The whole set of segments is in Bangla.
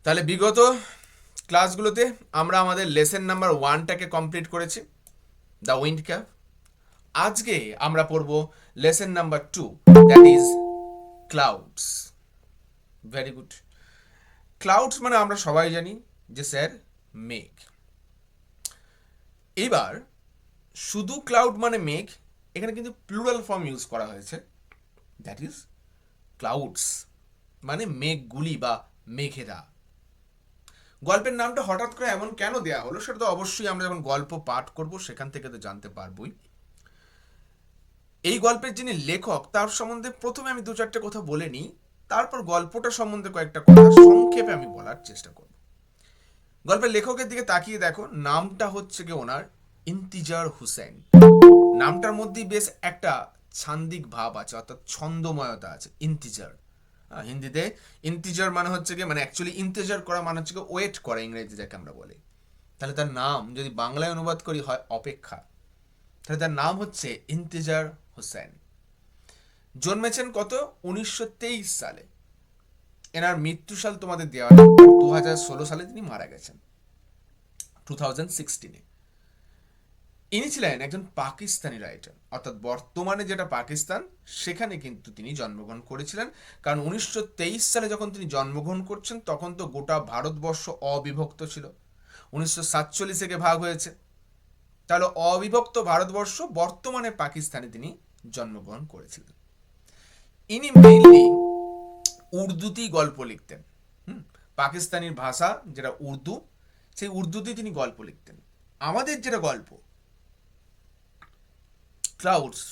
তাহলে বিগত ক্লাসগুলোতে আমরা আমাদের লেসন নাম্বার 1টাকে কমপ্লিট করেছি, দ্য উইন্ড ক্যাপ। আজকে আমরা পড়ব lesson number 2, that is clouds. Very good. Clouds মানে আমরা সবাই জানি যে স্যার মেঘ। এবার শুধু ক্লাউড মানে মেঘ, এখানে কিন্তু প্লুরাল ফর্ম ইউজ করা হয়েছে, দ্যাট ইজ ক্লাউডস, মানে মেঘগুলি বা মেঘেরা। গল্পের নামটা হঠাৎ করে এমন কেন দেয়া হলো সেটা তো অবশ্যই আমরা যখন গল্প পাঠ করব সেখান থেকে তো জানতে পারবই। এই গল্পের যিনি লেখক তার সম্বন্ধে প্রথমে আমি 2-4টে কথা বলে নিই, তারপর গল্পটা সম্বন্ধে কয়েকটা কথা সংক্ষেপে আমি বলার চেষ্টা করব। গল্পের লেখকের দিকে তাকিয়ে দেখো, নামটা হচ্ছে কি ওনার ইন্তিজার হুসেন। নামটার মধ্যেই বেশ একটা ছান্দিক ভাব আছে, অর্থাৎ ছন্দময়তা আছে। ইন্তিজার, হিন্দিতে ইন্তিজার মানে হচ্ছে কি, মানে অ্যাকচুয়ালি ইন্তেজার করা মানে হচ্ছে কি ওয়েট করা, ইংরেজি যাকে আমরা বলি। তাহলে তার নাম যদি বাংলায় অনুবাদ করি হয় অপেক্ষা, তাহলে তার নাম হচ্ছে ইন্তিজার হোসেন। জন্মেছেন কত? 1923 সালে। এনার মৃত্যুসাল তোমাদের দেওয়া নেই, 2016 সালে তিনি মারা গেছেন, 2016-এ। ইনি ছিলেন একজন পাকিস্তানি রাইটার, অর্থাৎ বর্তমানে যেটা পাকিস্তান সেখানে কিন্তু তিনি জন্মগ্রহণ করেছিলেন। কারণ 1923 সালে যখন তিনি জন্মগ্রহণ করছেন তখন তো গোটা ভারতবর্ষ অবিভক্ত ছিল, 1947 থেকে ভাগ হয়েছে। তাহলে অবিভক্ত ভারতবর্ষ, বর্তমানে পাকিস্তানে তিনি জন্মগ্রহণ করেছিলেন। ইনি মেইনলি উর্দুতেই গল্প লিখতেন। পাকিস্তানির ভাষা যেটা উর্দু, সেই উর্দুতেই তিনি গল্প লিখতেন। আমাদের যেটা গল্প ক্লাউডস,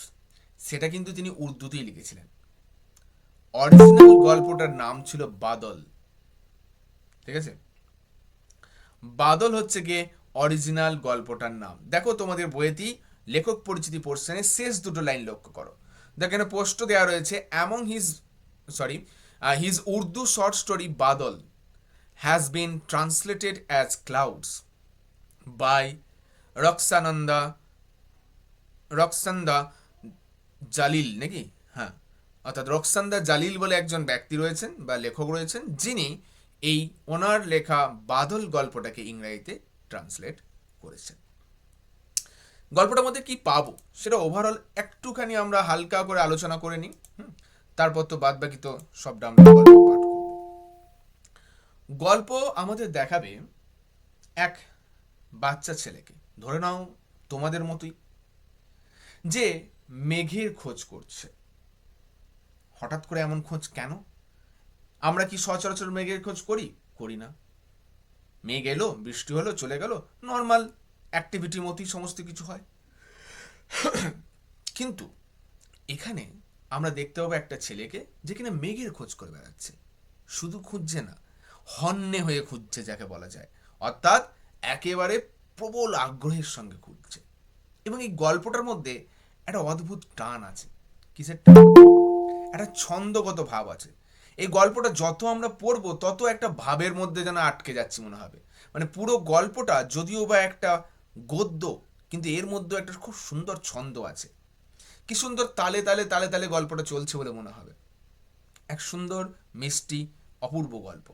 সেটা কিন্তু তিনি উর্দুতেই লিখেছিলেন। অরিজিনাল গল্পটার নাম ছিল বাদল। ঠিক আছে, বাদল হচ্ছে গিয়ে অরিজিনাল গল্পটার নাম। দেখো তোমাদের বইয়েতেই লেখক পরিচিতি পোর্শনে শেষ দুটো লাইন লক্ষ্য করো। দেখো এখানে পোস্ট দেওয়া রয়েছে, among his Urdu short story Badal has been translated as clouds by রক্সানন্দা রক্সান্দা জালিল, নাকি? হ্যাঁ, অর্থাৎ রক্সান্দা জালিল বলে একজন ব্যক্তি রয়েছেন বা লেখক রয়েছেন, যিনি এই ওনার লেখা বাদল গল্পটাকে ইংরেজিতে ট্রান্সলেট করেছেন। গল্পটার মধ্যে কি পাবো সেটা ওভারঅল একটুখানি আমরা হালকা করে আলোচনা করে নিই, তারপর তো বাদ বাকি তো সবটা আমরা গল্প পাঠ করব। গল্প আমাদের দেখাবে এক বাচ্চা ছেলেকে, ধরে নাও তোমাদের মতোই, যে মেঘের খোঁজ করছে। হঠাৎ করে এমন খোঁজ কেন? আমরা কি সচরাচর মেঘের খোঁজ করি? করি না। মেঘ এলো, বৃষ্টি হলো, চলে গেল, নর্মাল অ্যাক্টিভিটি মতোই সমস্ত কিছু হয়। কিন্তু এখানে আমরা দেখতে পাবো একটা ছেলেকে যে কিনা মেঘের খোঁজ করে বেড়াচ্ছে। শুধু খুঁজছে না, হন্যে হয়ে খুঁজছে যাকে বলা যায়, অর্থাৎ একেবারে প্রবল আগ্রহের সঙ্গে খুঁজছে। এবং এই গল্পটার মধ্যে একটা অদ্ভুত টান আছে। কিসের টান? একটা ছন্দগত ভাব আছে। এই গল্পটা যত আমরা পড়বো তত একটা ভাবের মধ্যে যেন আটকে যাচ্ছি মনে হবে। মানে পুরো গল্পটা যদিও বা একটা গদ্য, কিন্তু এর মধ্যে একটা খুব সুন্দর ছন্দ আছে। কি সুন্দর তালে তালে তালে তালে গল্পটা চলছে বলে মনে হবে। এক সুন্দর মিষ্টি অপূর্ব গল্প।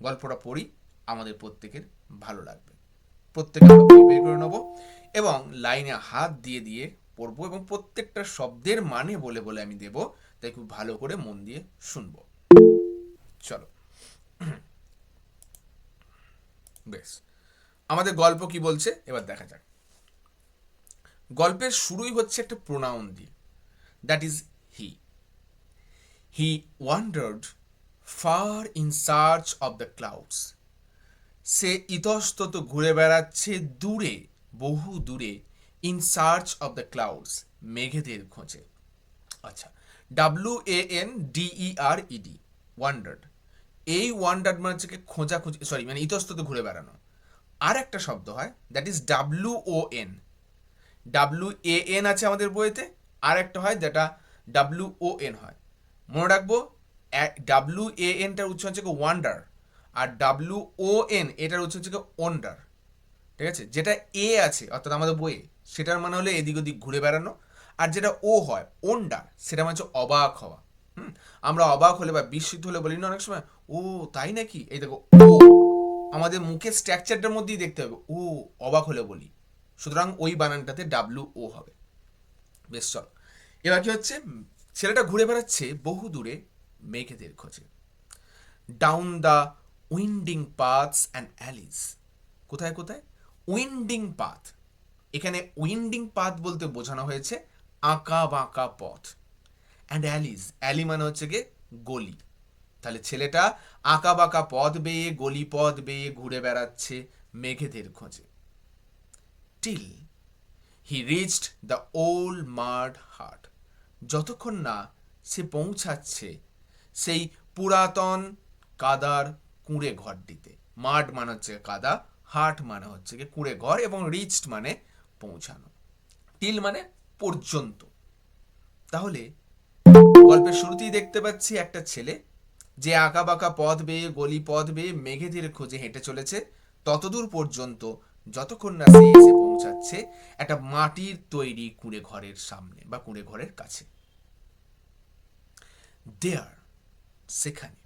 গল্পটা পড়ি, আমাদের প্রত্যেকের ভালো লাগবে। প্রত্যেকে আমরা বই বের করে নেবো এবং লাইনে হাত দিয়ে দিয়ে পড়বো, এবং প্রত্যেকটা শব্দের মানে বলে বলে আমি দেব, তাই খুব ভালো করে মন দিয়ে শুনবো। চলো, বেশ, আমাদের গল্প কি বলছে এবার দেখা যাক। গল্পের শুরুই হচ্ছে একটা প্রোনাউন দিয়ে, that is he. He wandered far in search of the clouds. সে ইতস্তত ঘুরে বেড়াচ্ছে দূরে, বহু দূরে, in search of the clouds, মেঘেদের খোঁজে। আচ্ছা, WANDERED, ওয়ান্ডার্ড। এই ওয়ান্ডার্ড মানে হচ্ছে খোঁজাখুঁজি, সরি মানে ইতস্তত ঘুরে বেড়ানো। আর একটা শব্দ হয়, দ্যাট ইজ WON। WAN আছে আমাদের বইতে, আর একটা হয় যেটা WON হয়। মনে রাখবো, WANটার উচ্চারণ হচ্ছে ওয়ান্ডার, আর WON এটার উচ্চারণ হচ্ছে ওন্ডার। ঠিক আছে, যেটা এ আছে অর্থাৎ আমাদের বইয়ে, সেটার মানে হলে এদিক ওদিক ঘুরে বেড়ানো। আর যেটা ও হয় ওন্ডার, সেটা মানে হচ্ছে অবাক হওয়া। আমরা অবাক হলে বা বিস্মিত হলে বলি না অনেক সময়, ও তাই নাকি, এই দেখো ও আমাদের মুখের স্ট্রাকচারটার মধ্যেই দেখতে হবে, ও অবাক হলে বলি, সুতরাং ওই বানানটাতে ডাব্লিউ ও হবে। বেশ চল, এবার কি হচ্ছে, ছেলেটা ঘুরে বেড়াচ্ছে বহু দূরে মেঘেদের খোঁজে। Down the winding paths and alleys. কোথায় কোথায়? Winding path. এখানে উইন্ডিং পাথ বলতে বোঝানো হয়েছে আঁকা বাঁকা পথ। অ্যান্ড অ্যালিজ, অ্যালি মানে হচ্ছে গিয়ে গলি। তাহলে ছেলেটা আঁকা বাঁকা পথ বেয়ে, গলি পথ বেয়ে ঘুরে বেড়াচ্ছে মেঘেদের খোঁজে। Till he reached the old mud hut. যতক্ষণ না সে পৌঁছাচ্ছে সেই পুরাতন কাদার কুঁড়ে ঘরটিতে। মাড মানে হচ্ছে কাদা, হাট মানে হচ্ছে গিয়ে কুঁড়ে ঘর, এবং রিচড মানে পৌঁছানো, টিল মানে পর্যন্ত। তাহলে গল্পের শুরুতেই দেখতে পাচ্ছি একটা ছেলে যে আঁকা বাঁকা পথ বেয়ে, গলি পথ বেয়ে মেঘেদের খোঁজে হেঁটে চলেছে ততদূর পর্যন্ত যতক্ষণ না সে এসে পৌঁছাচ্ছে একটা মাটির তৈরি কুঁড়ে ঘরের সামনে বা কুঁড়ে ঘরের কাছে। দেয়ার, সেখানে,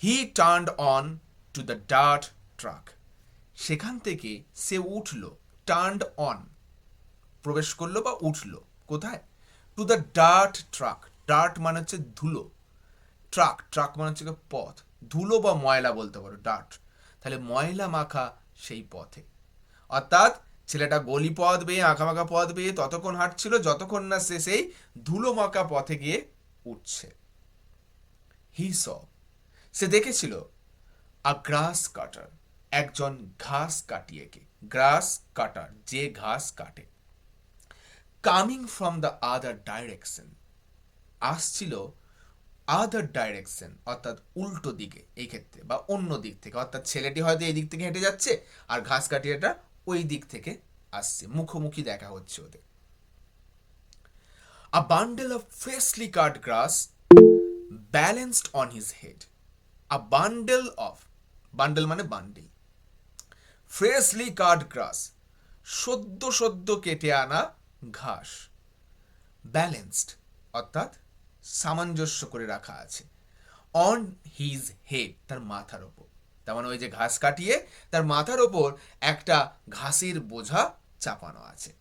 he turned on to the dirt track. সেখান থেকে সে উঠল, টার্নড অন প্রবেশ করলো বা উঠলো কোথায়? To the dirt track. Dirt মানে হচ্ছে ধুলো, ট্রাক, ট্রাক মানে হচ্ছে পথ, ধুলো বা ময়লা বলতে পারো ডার্ট, তাহলে ময়লা মাখা সেই পথে। অর্থাৎ ছেলেটা গলি পথ বেয়ে, আঁকা বাঁকা পথ বেয়ে ততক্ষণ হাঁটছিল যতক্ষণ না সে সেই ধুলো মাখা পথে গিয়ে উঠছে। হি স, সে দেখেছিল আ গ্রাস কাটার, একজন ঘাস কাটিয়েকে। গ্রাস কাটার, যে ঘাস কাটে। Coming from the other direction, আসছিল আদার ডাইরেকশন অর্থাৎ উল্টো দিকে এই ক্ষেত্রে, বা অন্য দিক থেকে, অর্থাৎ ছেলেটি হয়তো এই দিক থেকে হেঁটে যাচ্ছে আর ঘাস কাটিয়াটা ওই দিক থেকে আসছে, মুখোমুখি দেখা হচ্ছে ওদের। A bundle of freshly cut grass balanced on his head. A bundle of, bundle মানে বান্ডিল, ফ্রেশলি কাট গ্রাস সদ্য সদ্য কেটে আনা ঘাস, ব্যালেন্সড অর্থাৎ সামঞ্জস্য করে রাখা আছে, অন হিজ হেড তার মাথার ওপর। তার মানে ওই যে ঘাস কাটিয়ে তার মাথার ওপর একটা ঘাসের বোঝা চাপানো আছে।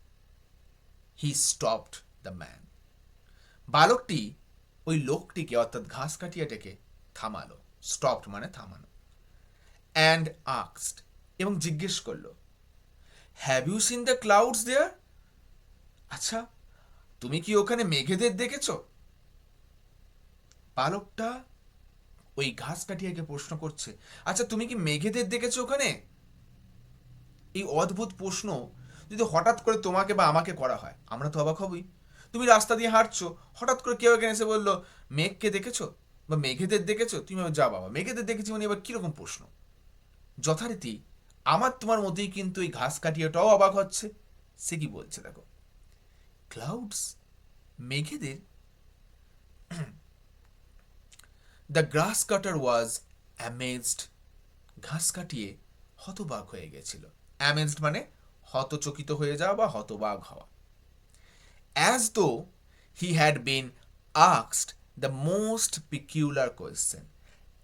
হি স্টপড দ্য ম্যান, বালকটি ওই লোকটিকে অর্থাৎ ঘাস কাটিয়াটাকে থামালো। স্টপড মানে থামানো। অ্যান্ড আস্কড, এবং জিজ্ঞেস করলো, have you seen the clouds there? আচ্ছা, তুমি কি ওখানে মেঘেদের দেখেছো? বালকটা ওই ঘাস কাটিয়াকে প্রশ্ন করছে, আচ্ছা তুমি কি মেঘেদের দেখেছো ওখানে? এই অদ্ভুত প্রশ্ন যদি হঠাৎ করে তোমাকে বা আমাকে করা হয়, আমরা তো অবাক হবই। তুমি রাস্তা দিয়ে হাঁটছো, হঠাৎ করে কেউ এখানে এসে বললো মেঘকে দেখেছো বা মেঘেদের দেখেছো, তুমি যা বাবা মেঘেদের দেখেছি মানে এবার কিরকম প্রশ্ন। যথারীতি আমার তোমার মতোই কিন্তু এই ঘাস কাটিয়াটাও অবাক হচ্ছে। সে কি বলছে দেখো, ক্লাউডস, মেঘেদের। The grass cutter was amazed, ঘাস কাটিয়ে হতবাক হয়ে গেছিল। অ্যামেজড মানে হতচকিত হয়ে যাওয়া বা হতবাক হওয়া। As though he had been asked the most peculiar question.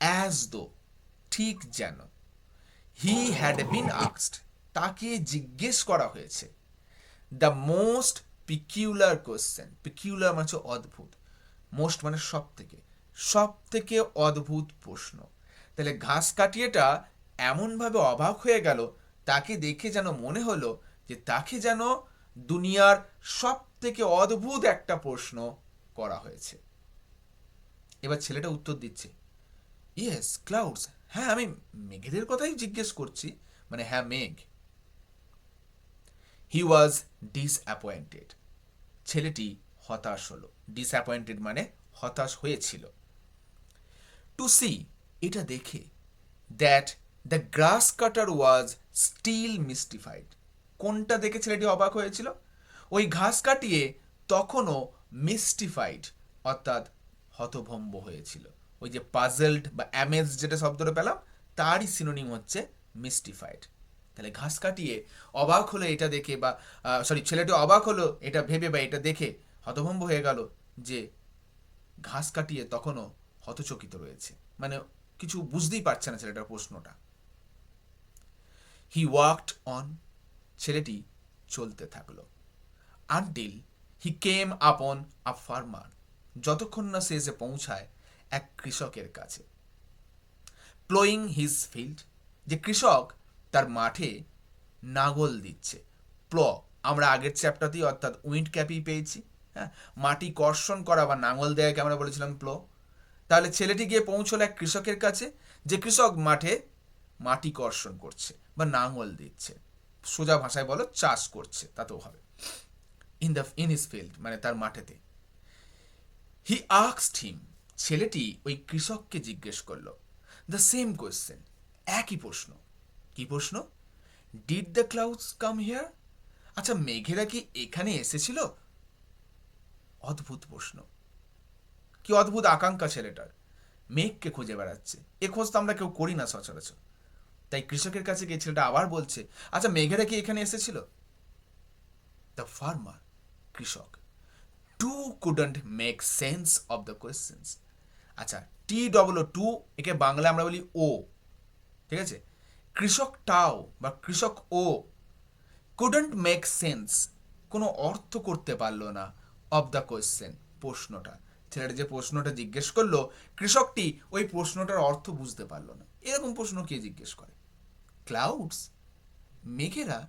As though, ঠিক যেন, হি হ্যাড বিন আস্কড, তাকে জিজ্ঞেস করা হয়েছে, the most peculiar question. Peculiar মানে হচ্ছে অদ্ভুত, মোস্ট মানে সব থেকে, সব থেকে অদ্ভুত প্রশ্ন। তাহলে ঘাস কাটিয়েটা এমনভাবে অবাক হয়ে গেল, তাকে দেখে যেন মনে হলো যে তাকে যেন দুনিয়ার সব থেকে অদ্ভুত একটা প্রশ্ন করা হয়েছে। এবার ছেলেটা উত্তর দিচ্ছে, ইয়েস ক্লাউডস, হ্যাঁ আমি মেঘেদের কথাই জিজ্ঞেস করছি, মানে হ্যাঁ মেঘ। হি ওয়াজ ডিসঅ্যাপয়েন্টেড, ছেলেটি হতাশ হলো। ডিসঅ্যাপয়েন্টেড মানে হতাশ হয়েছিল। টু সি, এটা দেখে, that the grass cutter was still mystified. কোনটা দেখে ছেলেটি অবাক হয়েছিল? ওই ঘাস কাটিয়ে তখনও মিস্টিফাইড অর্থাৎ হতভম্ব হয়েছিল। ওই যে পাজলড বা অ্যামেজ যেটা শব্দটা পেলাম, তারই সিনোনিম হচ্ছে মিস্টিফাইড। তাহলে ঘাস কাটিয়ে অবাক হলো এটা দেখে, বা ছেলেটি অবাক হলো এটা ভেবে বা এটা দেখে হতভম্ব হয়ে গেল যে ঘাস কাটিয়ে তখনও হতচকিত রয়েছে, মানে কিছু বুঝতেই পারছে না ছেলেটার প্রশ্নটা। হি ওয়াকড অন, ছেলেটি চলতে থাকলো। আনটিল হি কেম আপন আ ফার্মার, যতক্ষণ না সে এসে পৌঁছায় এক কৃষকের কাছে। প্লোয়িং হিজ ফিল্ড, যে কৃষক তার মাঠে নাঙল দিচ্ছে। প্ল আমরা আগের চ্যাপ্টারতেই অর্থাৎ উইন্ড ক্যাপই পেয়েছি। হ্যাঁ, মাটি কর্ষণ করা বা নাঙল দেয়াকে আমরা বলেছিলাম প্ল। তাহলে ছেলেটি গিয়ে পৌঁছলো এক কৃষকের কাছে, যে কৃষক মাঠে মাটি কর্ষণ করছে বা নাঙল দিচ্ছে, সোজা ভাষায় বলো চাষ করছে, তাতেও হবে। ইন হিজ ফিল্ড মানে তার মাঠেতে। হি আস্কড হিম, ছেলেটি ওই কৃষককে জিজ্ঞেস করলো দ্য সেম কোয়েশ্চেন, একই প্রশ্ন। কি প্রশ্ন? Did the clouds come here, আচ্ছা মেঘেরা কি এখানে এসেছিল? অদ্ভুত প্রশ্ন, কি অদ্ভুত আকাঙ্ক্ষা ছেলেটার, মেঘকে খুঁজে বেড়াচ্ছে। এ খোঁজ তো আমরা কেউ করি না সচরাচর। তাই কৃষকের কাছে গিয়ে ছেলেটা আবার বলছে, আচ্ছা মেঘেরা কি এখানে এসেছিল? দ্য ফার্মার, কৃষক, too couldn't make sense of the questions. আচ্ছা টি ডবল টু, একে বাংলা আমরা বলি ও, ঠিক আছে? কৃষকটাও বা কৃষক ও কুডন্ট মেক সেন্স, কোনো অর্থ করতে পারলো না, অফ দ্য কোয়েশ্চেন, প্রশ্নটা। ছেলেটা যে প্রশ্নটা জিজ্ঞেস করলো, কৃষকটি ওই প্রশ্নটার অর্থ বুঝতে পারলো না। এরকম প্রশ্ন কে জিজ্ঞেস করে? ক্লাউডস, মেঘেরা?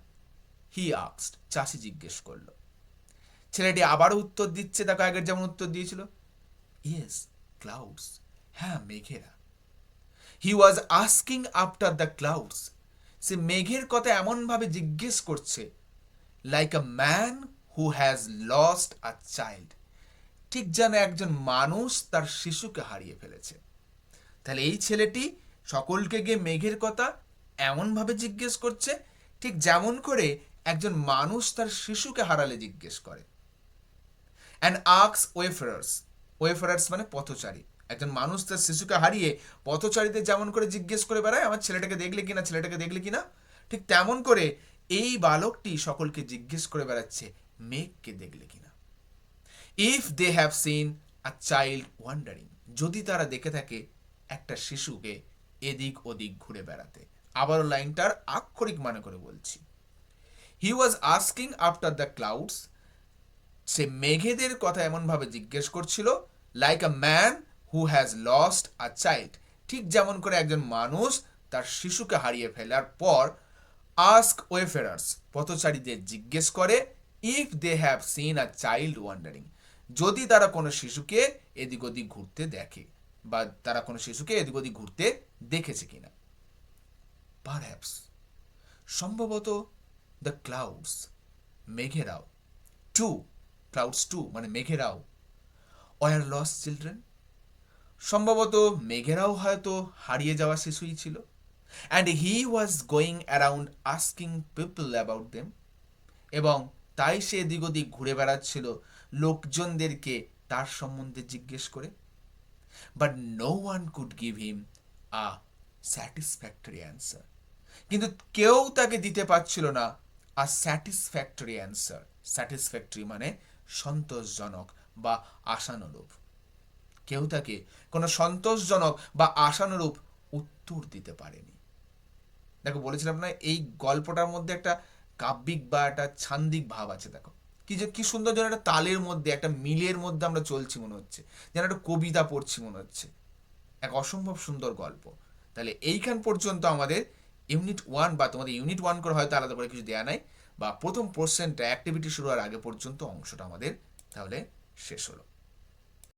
হি আস্কড, চাষি জিজ্ঞেস করলো। ছেলেটি আবারও উত্তর দিচ্ছে, দেখো আগের যেমন উত্তর দিয়েছিল, ইয়েস ক্লাউডস, হ্যাঁ মেঘেরা। He was asking after the clouds, সে মেঘের কথা এমনভাবে জিজ্ঞেস করছে, like a man who has lost a child, ঠিক যেন একজন মানুষ তার শিশুকে হারিয়ে ফেলেছে। তাহলে এই ছেলেটি সকলকে গিয়ে মেঘের কথা এমনভাবে জিজ্ঞেস করছে, ঠিক যেমন করে একজন মানুষ তার শিশুকে হারালে জিজ্ঞেস করে। অ্যান্ড আক্স ওয়েফারার্স, ওয়েফারার্স মানে পথচারী, একজন মানুষ তার শিশুকে হারিয়ে পথচারীদের যেমন করে জিজ্ঞেস করে বেড়ায়, আমার ছেলেটাকে দেখলে কিনা, ছেলেটাকে দেখলে কিনা, ঠিক তেমন করে এই বালকটি সকলকে জিজ্ঞেস করে বেড়াচ্ছে, মেঘকে দেখলে কিনা। If they have seen a child wandering, যদি তারা দেখে থাকে একটা শিশুকে এদিক ওদিক ঘুরে বেড়াতে। আবারও লাইনটার আক্ষরিক মানে করে বলছি, he was asking after the clouds, সে মেঘেদের কথা এমনভাবে জিজ্ঞেস করছিল, like a man who has lost a child, ঠিক যেমন করে একজন মানুষ তার শিশুকে হারিয়ে ফেলার পর আস্ক ওয়েফেরার্স, পথচারীদের জিজ্ঞেস করে, if they have seen a child wandering, যদি তারা কোনো শিশুকে এদিক ওদিক ঘুরতে দেখে বা তারা কোনো শিশুকে এদিক ওদিক ঘুরতে দেখেছে কিনা। পারহ্যাপস, সম্ভবত, দ্য ক্লাউডস, মেঘেরাও, টু ক্লাউডস টু মানে মেঘেরাও, ওয়ার লস্ট চিলড্রেন, সম্ভবত মেঘেরাও হয়তো হারিয়ে যাওয়া শিশুই ছিল। And he was going around asking people about them, এবং তাই সে এদিক ওদিক ঘুরে বেড়াচ্ছিল লোকজনদেরকে তার সম্বন্ধে জিজ্ঞেস করে। But no one could give him a satisfactory answer, কিন্তু কেউ তাকে দিতে পারছিল না আ স্যাটিসফ্যাক্টরি অ্যান্সার। স্যাটিসফ্যাক্টরি মানে সন্তোষজনক বা আশানুরূপ। কেউ তাকে কোনো সন্তোষজনক বা আশানুরূপ উত্তর দিতে পারেনি। দেখো বলেছিলাম না, এই গল্পটার মধ্যে একটা কাব্যিক বা একটা ছান্দিক ভাব আছে। দেখো কি যে কি সুন্দর, যেন একটা তালের মধ্যে, একটা মিলের মধ্যে আমরা চলছি মনে হচ্ছে, যেন একটা কবিতা পড়ছি মনে হচ্ছে। এক অসম্ভব সুন্দর গল্প। তাহলে এইখান পর্যন্ত আমাদের ইউনিট 1 বা তোমাদের ইউনিট 1 করে হয়তো আলাদা করে কিছু দেয়া নাই, বা প্রথম পোর্শনটা অ্যাক্টিভিটি শুরু হওয়ার আগে পর্যন্ত অংশটা আমাদের তাহলে শেষ হলো।